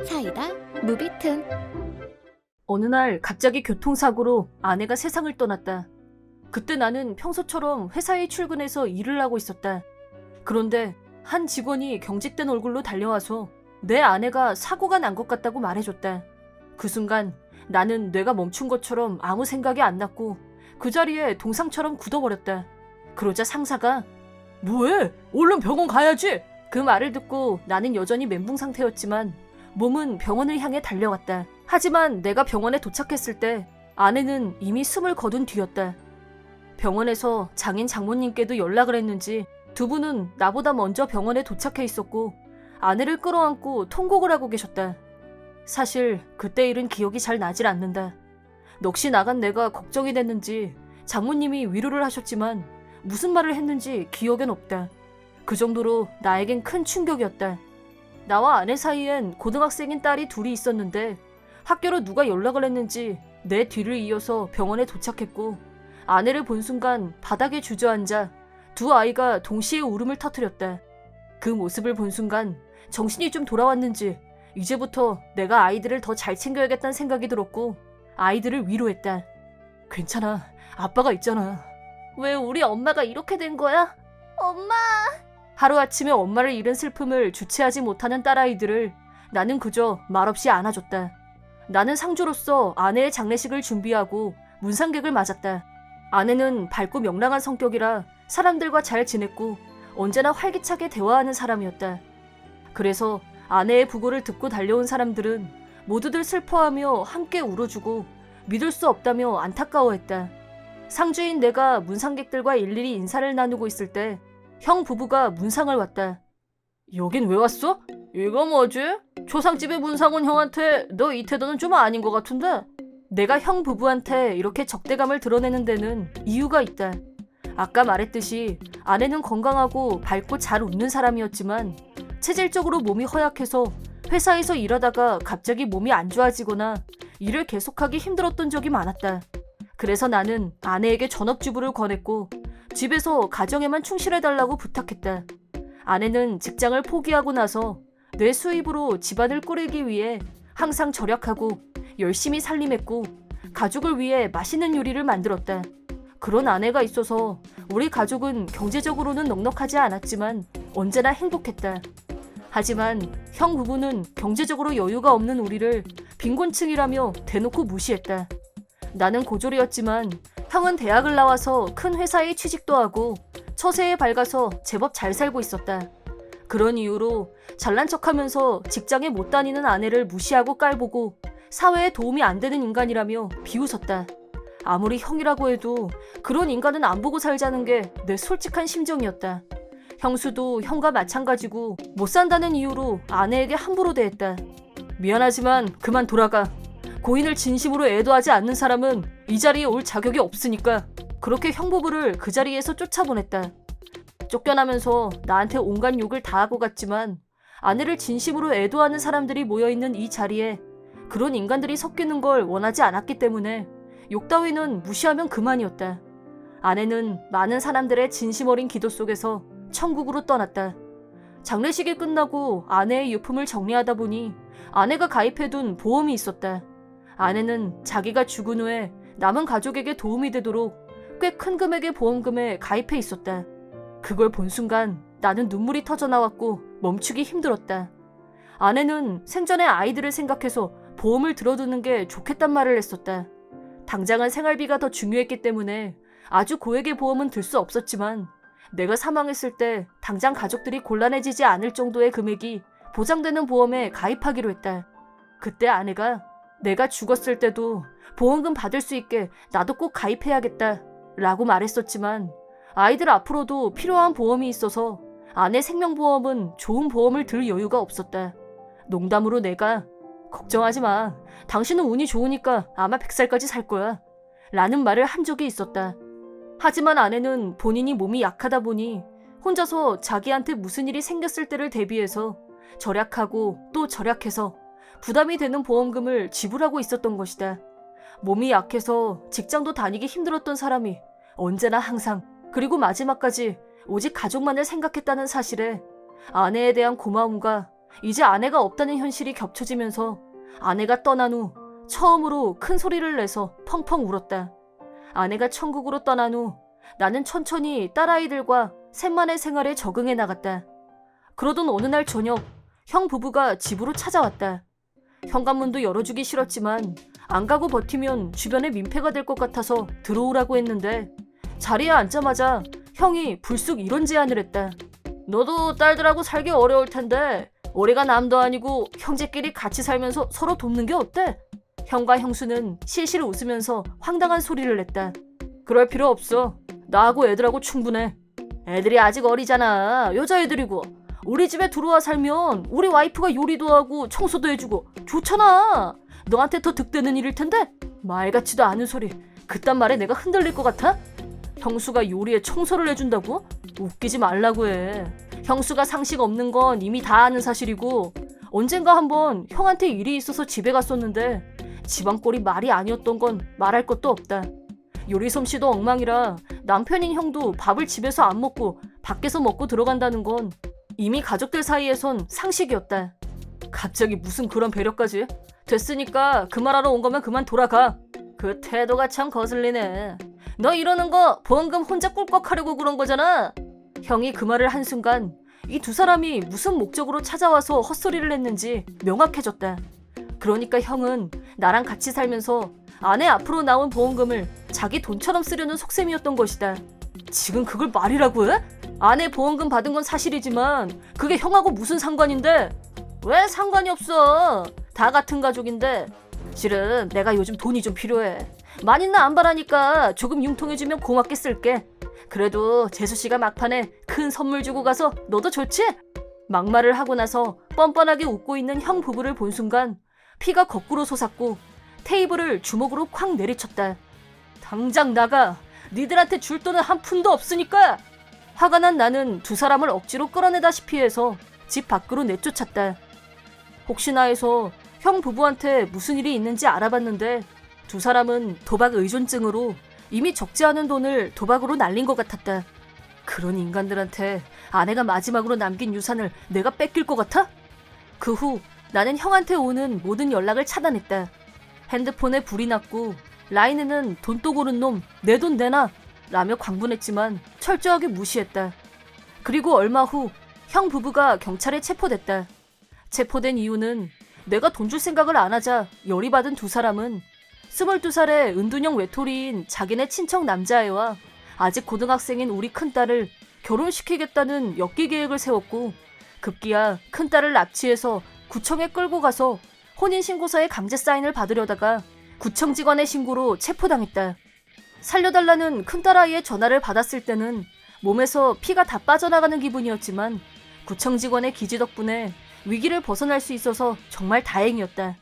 사이다 무비튼. 어느 날 갑자기 교통사고로 아내가 세상을 떠났다. 그때 나는 평소처럼 회사에 출근해서 일을 하고 있었다. 그런데 한 직원이 경직된 얼굴로 달려와서 내 아내가 사고가 난 것 같다고 말해줬다. 그 순간 나는 뇌가 멈춘 것처럼 아무 생각이 안 났고 그 자리에 동상처럼 굳어버렸다. 그러자 상사가 "뭐해? 얼른 병원 가야지!" 그 말을 듣고 나는 여전히 멘붕 상태였지만 몸은 병원을 향해 달려갔다. 하지만 내가 병원에 도착했을 때 아내는 이미 숨을 거둔 뒤였다. 병원에서 장인 장모님께도 연락을 했는지 두 분은 나보다 먼저 병원에 도착해 있었고 아내를 끌어안고 통곡을 하고 계셨다. 사실 그때 일은 기억이 잘 나질 않는다. 넋이 나간 내가 걱정이 됐는지 장모님이 위로를 하셨지만 무슨 말을 했는지 기억엔 없다. 그 정도로 나에겐 큰 충격이었다. 나와 아내 사이엔 고등학생인 딸이 둘이 있었는데 학교로 누가 연락을 했는지 내 뒤를 이어서 병원에 도착했고 아내를 본 순간 바닥에 주저앉아 두 아이가 동시에 울음을 터뜨렸다. 그 모습을 본 순간 정신이 좀 돌아왔는지 이제부터 내가 아이들을 더 잘 챙겨야겠다는 생각이 들었고 아이들을 위로했다. "괜찮아. 아빠가 있잖아." "왜 우리 엄마가 이렇게 된 거야?" "엄마." 하루아침에 엄마를 잃은 슬픔을 주체하지 못하는 딸아이들을 나는 그저 말없이 안아줬다. 나는 상주로서 아내의 장례식을 준비하고 문상객을 맞았다. 아내는 밝고 명랑한 성격이라 사람들과 잘 지냈고 언제나 활기차게 대화하는 사람이었다. 그래서 아내의 부고를 듣고 달려온 사람들은 모두들 슬퍼하며 함께 울어주고 믿을 수 없다며 안타까워했다. 상주인 내가 문상객들과 일일이 인사를 나누고 있을 때 형 부부가 문상을 왔다. "여긴 왜 왔어? 이거 뭐지? 초상집에 문상 온 형한테 너 이 태도는 좀 아닌 것 같은데?" 내가 형 부부한테 이렇게 적대감을 드러내는 데는 이유가 있다. 아까 말했듯이 아내는 건강하고 밝고 잘 웃는 사람이었지만 체질적으로 몸이 허약해서 회사에서 일하다가 갑자기 몸이 안 좋아지거나 일을 계속하기 힘들었던 적이 많았다. 그래서 나는 아내에게 전업주부를 권했고 집에서 가정에만 충실해달라고 부탁했다. 아내는 직장을 포기하고 나서 내 수입으로 집안을 꾸리기 위해 항상 절약하고 열심히 살림했고 가족을 위해 맛있는 요리를 만들었다. 그런 아내가 있어서 우리 가족은 경제적으로는 넉넉하지 않았지만 언제나 행복했다. 하지만 형 부부는 경제적으로 여유가 없는 우리를 빈곤층이라며 대놓고 무시했다. 나는 고졸이었지만 형은 대학을 나와서 큰 회사에 취직도 하고 처세에 밝아서 제법 잘 살고 있었다. 그런 이유로 잘난 척하면서 직장에 못 다니는 아내를 무시하고 깔보고 사회에 도움이 안 되는 인간이라며 비웃었다. 아무리 형이라고 해도 그런 인간은 안 보고 살자는 게 내 솔직한 심정이었다. 형수도 형과 마찬가지고 못 산다는 이유로 아내에게 함부로 대했다. "미안하지만 그만 돌아가. 고인을 진심으로 애도하지 않는 사람은 이 자리에 올 자격이 없으니까." 그렇게 형 부부를 그 자리에서 쫓아보냈다. 쫓겨나면서 나한테 온갖 욕을 다 하고 갔지만 아내를 진심으로 애도하는 사람들이 모여있는 이 자리에 그런 인간들이 섞이는 걸 원하지 않았기 때문에 욕 따위는 무시하면 그만이었다. 아내는 많은 사람들의 진심 어린 기도 속에서 천국으로 떠났다. 장례식이 끝나고 아내의 유품을 정리하다 보니 아내가 가입해둔 보험이 있었다. 아내는 자기가 죽은 후에 남은 가족에게 도움이 되도록 꽤 큰 금액의 보험금에 가입해 있었다. 그걸 본 순간 나는 눈물이 터져 나왔고 멈추기 힘들었다. 아내는 생전에 아이들을 생각해서 보험을 들어두는 게 좋겠단 말을 했었다. 당장은 생활비가 더 중요했기 때문에 아주 고액의 보험은 들 수 없었지만 내가 사망했을 때 당장 가족들이 곤란해지지 않을 정도의 금액이 보장되는 보험에 가입하기로 했다. 그때 아내가 내가 죽었을 때도 보험금 받을 수 있게 나도 꼭 가입해야겠다 라고 말했었지만 아이들 앞으로도 필요한 보험이 있어서 아내 생명보험은 좋은 보험을 들 여유가 없었다. 농담으로 내가 "걱정하지 마. 당신은 운이 좋으니까 아마 100살까지 살 거야 라는 말을 한 적이 있었다. 하지만 아내는 본인이 몸이 약하다 보니 혼자서 자기한테 무슨 일이 생겼을 때를 대비해서 절약하고 또 절약해서 부담이 되는 보험금을 지불하고 있었던 것이다. 몸이 약해서 직장도 다니기 힘들었던 사람이 언제나 항상 그리고 마지막까지 오직 가족만을 생각했다는 사실에 아내에 대한 고마움과 이제 아내가 없다는 현실이 겹쳐지면서 아내가 떠난 후 처음으로 큰 소리를 내서 펑펑 울었다. 아내가 천국으로 떠난 후 나는 천천히 딸아이들과 셋만의 생활에 적응해 나갔다. 그러던 어느 날 저녁 형 부부가 집으로 찾아왔다. 현관문도 열어주기 싫었지만 안 가고 버티면 주변에 민폐가 될 것 같아서 들어오라고 했는데 자리에 앉자마자 형이 불쑥 이런 제안을 했다. 너도 딸들하고 살기 어려울 텐데 우리가 남도 아니고 형제끼리 같이 살면서 서로 돕는 게 어때? 형과 형수는 실실 웃으면서 황당한 소리를 냈다. 그럴 필요 없어. 나하고 애들하고 충분해. 애들이 아직 어리잖아. 여자애들이고. 우리 집에 들어와 살면 우리 와이프가 요리도 하고 청소도 해주고 좋잖아. 너한테 더 득되는 일일 텐데? 말 같지도 않은 소리. 그딴 말에 내가 흔들릴 것 같아? 형수가 요리에 청소를 해준다고? 웃기지 말라고 해. 형수가 상식 없는 건 이미 다 아는 사실이고 언젠가 한번 형한테 일이 있어서 집에 갔었는데 집안꼴이 말이 아니었던 건 말할 것도 없다. 요리 솜씨도 엉망이라 남편인 형도 밥을 집에서 안 먹고 밖에서 먹고 들어간다는 건 이미 가족들 사이에선 상식이었다. 갑자기 무슨 그런 배려까지? 됐으니까 그 말하러 온 거면 그만 돌아가. 그 태도가 참 거슬리네. 너 이러는 거 보험금 혼자 꿀꺽하려고 그런 거잖아. 형이 그 말을 한 순간 이 두 사람이 무슨 목적으로 찾아와서 헛소리를 했는지 명확해졌다. 그러니까 형은 나랑 같이 살면서 아내 앞으로 나온 보험금을 자기 돈처럼 쓰려는 속셈이었던 것이다. 지금 그걸 말이라고 해? 아내 보험금 받은 건 사실이지만 그게 형하고 무슨 상관인데? 왜 상관이 없어? 다 같은 가족인데. 실은 내가 요즘 돈이 좀 필요해. 많이나 안 바라니까 조금 융통해주면 고맙게 쓸게. 그래도 재수씨가 막판에 큰 선물 주고 가서 너도 좋지? 막말을 하고 나서 뻔뻔하게 웃고 있는 형 부부를 본 순간 피가 거꾸로 솟았고 테이블을 주먹으로 쾅 내리쳤다. 당장 나가. 니들한테 줄 돈은 한 푼도 없으니까. 화가 난 나는 두 사람을 억지로 끌어내다시피 해서 집 밖으로 내쫓았다. 혹시나 해서 형 부부한테 무슨 일이 있는지 알아봤는데 두 사람은 도박 의존증으로 이미 적지 않은 돈을 도박으로 날린 것 같았다. 그런 인간들한테 아내가 마지막으로 남긴 유산을 내가 뺏길 것 같아? 그 후 나는 형한테 오는 모든 연락을 차단했다. 핸드폰에 불이 났고 라인에는 돈 또 고른 놈, 내 돈 내놔 라며 광분했지만 철저하게 무시했다. 그리고 얼마 후 형 부부가 경찰에 체포됐다. 체포된 이유는 내가 돈 줄 생각을 안 하자 열이 받은 두 사람은 22살의 은둔형 외톨이인 자기네 친척 남자애와 아직 고등학생인 우리 큰딸을 결혼시키겠다는 엽기 계획을 세웠고 급기야 큰딸을 납치해서 구청에 끌고 가서 혼인신고서에 강제 사인을 받으려다가 구청 직원의 신고로 체포당했다. 살려달라는 큰딸아이의 전화를 받았을 때는 몸에서 피가 다 빠져나가는 기분이었지만 구청 직원의 기지 덕분에 위기를 벗어날 수 있어서 정말 다행이었다.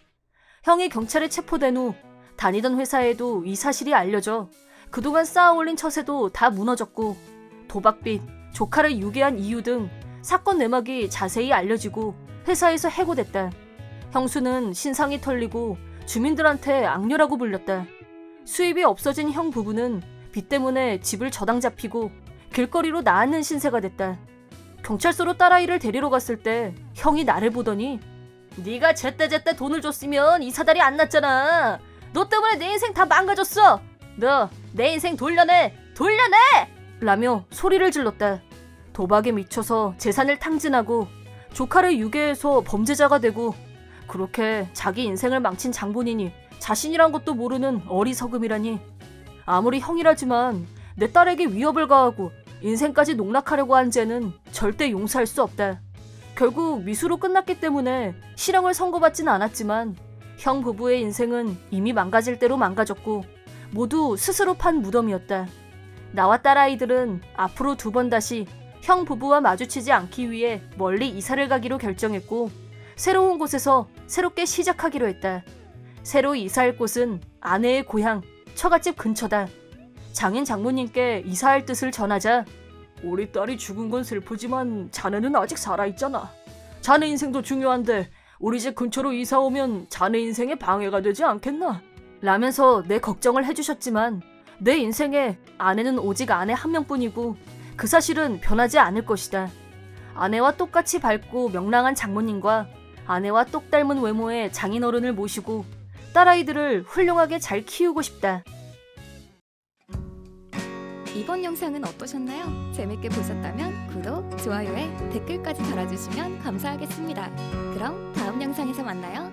형이 경찰에 체포된 후 다니던 회사에도 이 사실이 알려져 그동안 쌓아올린 처세도 다 무너졌고 도박빚, 조카를 유괴한 이유 등 사건 내막이 자세히 알려지고 회사에서 해고됐다. 형수는 신상이 털리고 주민들한테 악녀라고 불렸다. 수입이 없어진 형 부부는 빚 때문에 집을 저당 잡히고 길거리로 나앉는 신세가 됐다. 경찰서로 딸아이를 데리러 갔을 때 형이 나를 보더니 네가 제때제때 돈을 줬으면 이 사달이 안 났잖아. 너 때문에 내 인생 다 망가졌어. 너 내 인생 돌려내! 돌려내! 라며 소리를 질렀다. 도박에 미쳐서 재산을 탕진하고 조카를 유괴해서 범죄자가 되고 그렇게 자기 인생을 망친 장본인이 자신이란 것도 모르는 어리석음이라니. 아무리 형이라지만 내 딸에게 위협을 가하고 인생까지 농락하려고 한 죄는 절대 용서할 수 없다. 결국 미수로 끝났기 때문에 실형을 선고받진 않았지만 형 부부의 인생은 이미 망가질 대로 망가졌고 모두 스스로 판 무덤이었다. 나와 딸아이들은 앞으로 2번 다시 형 부부와 마주치지 않기 위해 멀리 이사를 가기로 결정했고 새로운 곳에서 새롭게 시작하기로 했다. 새로 이사할 곳은 아내의 고향 처갓집 근처다. 장인 장모님께 이사할 뜻을 전하자 우리 딸이 죽은 건 슬프지만 자네는 아직 살아있잖아. 자네 인생도 중요한데 우리 집 근처로 이사 오면 자네 인생에 방해가 되지 않겠나? 라면서 내 걱정을 해주셨지만 내 인생에 아내는 오직 아내 한 명뿐이고 그 사실은 변하지 않을 것이다. 아내와 똑같이 밝고 명랑한 장모님과 아내와 똑 닮은 외모의 장인어른을 모시고 딸아이들을 훌륭하게 잘 키우고 싶다. 이번 영상은 어떠셨나요? 재밌게 보셨다면 구독, 좋아요에 댓글까지 달아주시면 감사하겠습니다. 그럼 다음 영상에서 만나요.